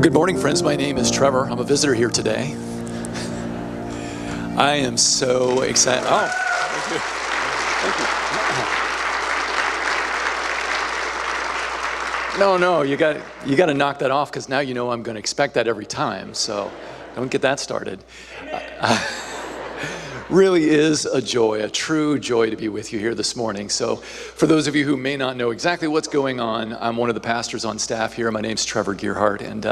Good morning, friends. My name is Trevor. I'm a visitor here today. I am so excited. Oh, thank you. No, you got to knock that off, because now you know I'm going to expect that every time. So don't get that started. Really is a joy, a true joy to be with you here this morning. So for those of you who may not know exactly what's going on, I'm one of the pastors on staff here. My name's Trevor Gearhart, and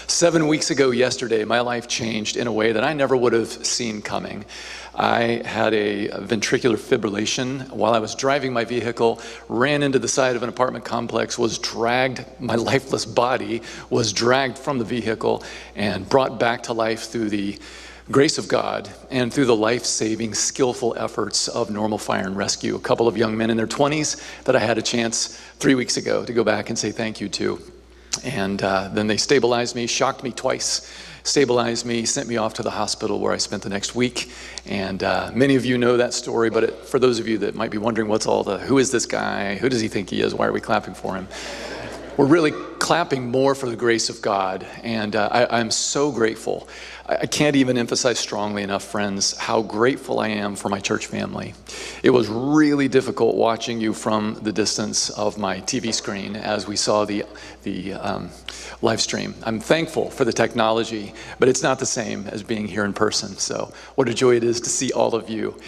7 weeks ago yesterday, my life changed in a way that I never would have seen coming. I had a ventricular fibrillation while I was driving my vehicle, ran into the side of an apartment complex, was dragged, my lifeless body was dragged from the vehicle and brought back to life through the grace of God and through the life-saving, skillful efforts of Normal Fire and Rescue. A couple of young men in their 20s that I had a chance 3 weeks ago to go back and say thank you to. And then they stabilized me, shocked me twice, stabilized me, sent me off to the hospital where I spent the next week. And many of you know that story, but for those of you that might be wondering who is this guy? Who does he think he is? Why are we clapping for him? We're really clapping more for the grace of God, and I'm so grateful. I can't even emphasize strongly enough, friends, how grateful I am for my church family. It was really difficult watching you from the distance of my TV screen as we saw the live stream. I'm thankful for the technology, but it's not the same as being here in person. So what a joy it is to see all of you.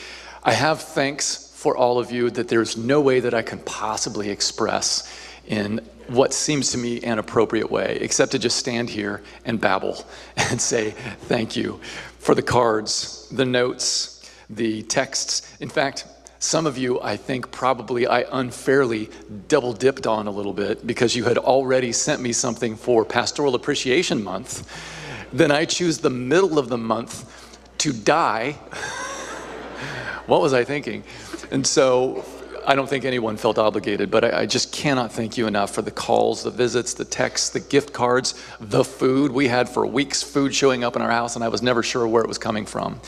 I have thanks for all of you that there's no way that I can possibly express in what seems to me an appropriate way, except to just stand here and babble and say thank you for the cards, the notes, the texts. In fact, some of you, I think probably I unfairly double dipped on a little bit, because you had already sent me something for Pastoral Appreciation Month. Then I choose the middle of the month to die. What was I thinking? And so I don't think anyone felt obligated, but I just cannot thank you enough for the calls, the visits, the texts, the gift cards, the food. We had for weeks food showing up in our house, and I was never sure where it was coming from.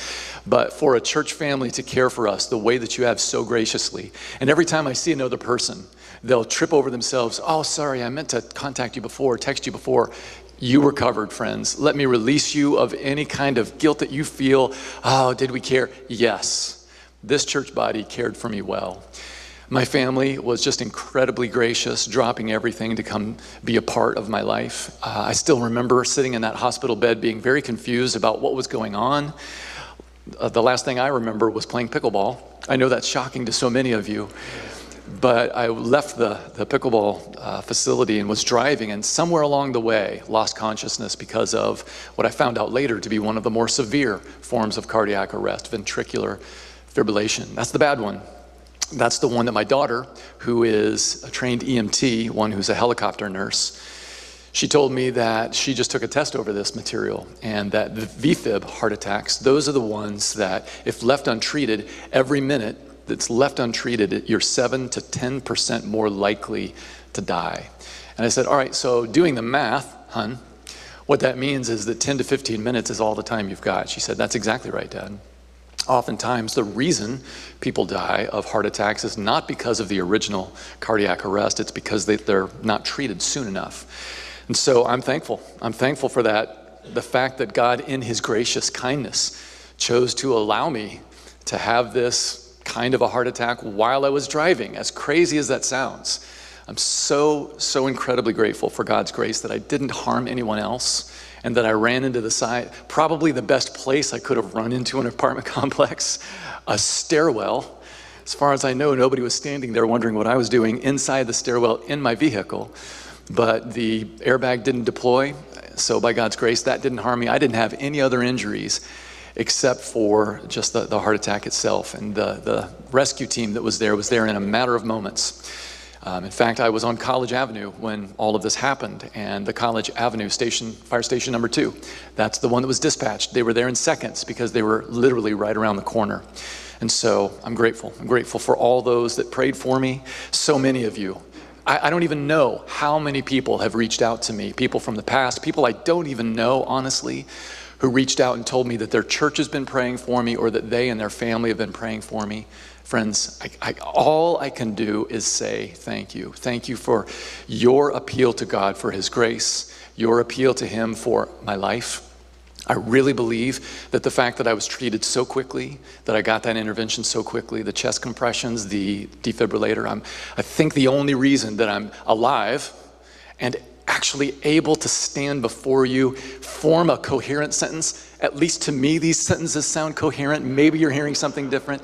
But for a church family to care for us the way that you have so graciously, and every time I see another person, they'll trip over themselves. Oh, sorry, I meant to contact you before, text you before. You were covered, friends. Let me release you of any kind of guilt that you feel. Oh, did we care? Yes, this church body cared for me well. My family was just incredibly gracious, dropping everything to come be a part of my life. I still remember sitting in that hospital bed being very confused about what was going on. The last thing I remember was playing pickleball. I know that's shocking to so many of you, but I left the pickleball facility and was driving, and somewhere along the way lost consciousness because of what I found out later to be one of the more severe forms of cardiac arrest, ventricular fibrillation. That's the bad one. That's the one that my daughter, who is a trained EMT, one who's a helicopter nurse, she told me that she just took a test over this material, and that the VFib heart attacks, those are the ones that, if left untreated, every minute that's left untreated, you're 7 to 10% more likely to die. And I said, all right, so doing the math, hun, what that means is that 10 to 15 minutes is all the time you've got. She said, that's exactly right, Dad. Oftentimes, the reason people die of heart attacks is not because of the original cardiac arrest, it's because they're not treated soon enough. And so I'm thankful. I'm thankful for that, the fact that God, in his gracious kindness, chose to allow me to have this kind of a heart attack while I was driving, as crazy as that sounds. I'm so incredibly grateful for God's grace that I didn't harm anyone else, and that I ran into the side, probably the best place I could have run into an apartment complex, a stairwell. As far as I know, nobody was standing there wondering what I was doing inside the stairwell in my vehicle, but the airbag didn't deploy, so by God's grace, that didn't harm me. I didn't have any other injuries except for just the heart attack itself, and the rescue team that was there in a matter of moments. In fact, I was on College Avenue when all of this happened, and the College Avenue station, fire station number 2, that's the one that was dispatched. They were there in seconds because they were literally right around the corner. And so I'm grateful. I'm grateful for all those that prayed for me. So many of you. I don't even know how many people have reached out to me, people from the past, people I don't even know, honestly, who reached out and told me that their church has been praying for me, or that they and their family have been praying for me. Friends, all I can do is say thank you. Thank you for your appeal to God for his grace, your appeal to him for my life. I really believe that the fact that I was treated so quickly, that I got that intervention so quickly, the chest compressions, the defibrillator, I think the only reason that I'm alive and actually able to stand before you, form a coherent sentence. At least to me, these sentences sound coherent. Maybe you're hearing something different.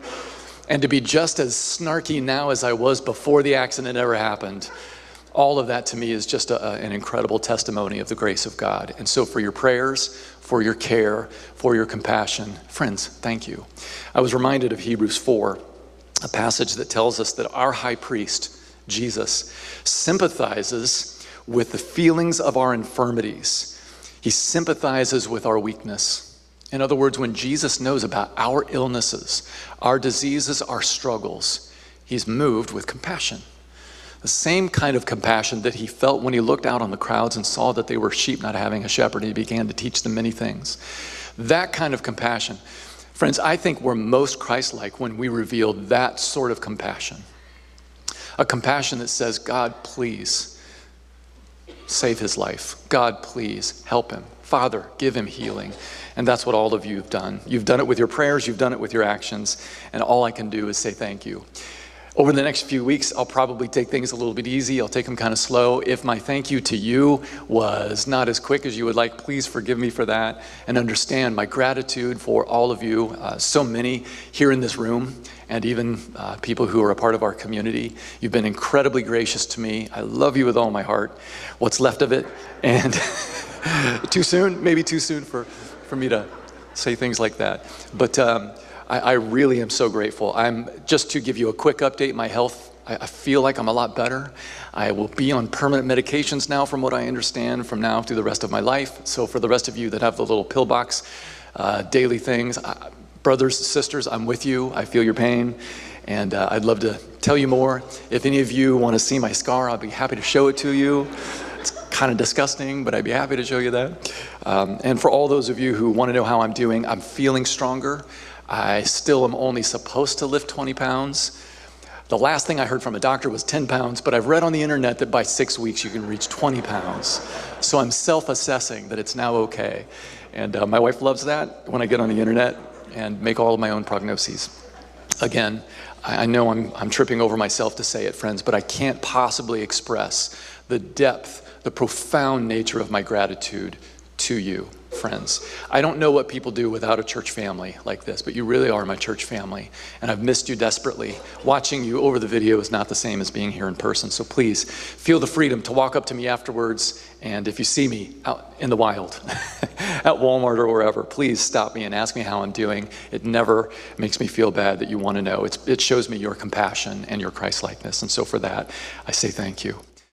And to be just as snarky now as I was before the accident ever happened, all of that to me is just an incredible testimony of the grace of God. And so for your prayers, for your care, for your compassion, friends, thank you. I was reminded of Hebrews 4, a passage that tells us that our high priest, Jesus, sympathizes with the feelings of our infirmities. He sympathizes with our weakness. In other words, when Jesus knows about our illnesses, our diseases, our struggles, he's moved with compassion. The same kind of compassion that he felt when he looked out on the crowds and saw that they were sheep not having a shepherd, and he began to teach them many things. That kind of compassion. Friends, I think we're most Christ-like when we reveal that sort of compassion. A compassion that says, God, please, save his life. God, please help him. Father, give him healing. And that's what all of you have done. You've done it with your prayers, you've done it with your actions, and all I can do is say thank you. Over the next few weeks, I'll probably take things a little bit easy. I'll take them kind of slow. If my thank you to you was not as quick as you would like, please forgive me for that, and understand my gratitude for all of you, so many here in this room, and even people who are a part of our community. You've been incredibly gracious to me. I love you with all my heart, what's left of it, and too soon, maybe too soon for me to say things like that. But I really am so grateful. Just to give you a quick update, my health, I feel like I'm a lot better. I will be on permanent medications now, from what I understand, from now through the rest of my life. So for the rest of you that have the little pill box, daily things, brothers, sisters, I'm with you. I feel your pain, and I'd love to tell you more. If any of you want to see my scar, I'll be happy to show it to you. It's kind of disgusting, but I'd be happy to show you that. And for all those of you who want to know how I'm doing, I'm feeling stronger. I still am only supposed to lift 20 pounds. The last thing I heard from a doctor was 10 pounds, but I've read on the internet that by 6 weeks you can reach 20 pounds. So I'm self-assessing that it's now okay. And my wife loves that when I get on the internet and make all of my own prognoses. Again, I know I'm tripping over myself to say it, friends, but I can't possibly express the depth, the profound nature of my gratitude to you, friends. I don't know what people do without a church family like this, but you really are my church family, and I've missed you desperately. Watching you over the video is not the same as being here in person, so please feel the freedom to walk up to me afterwards, and if you see me out in the wild, at Walmart or wherever, please stop me and ask me how I'm doing. It never makes me feel bad that you want to know. It shows me your compassion and your Christ-likeness, and so for that, I say thank you.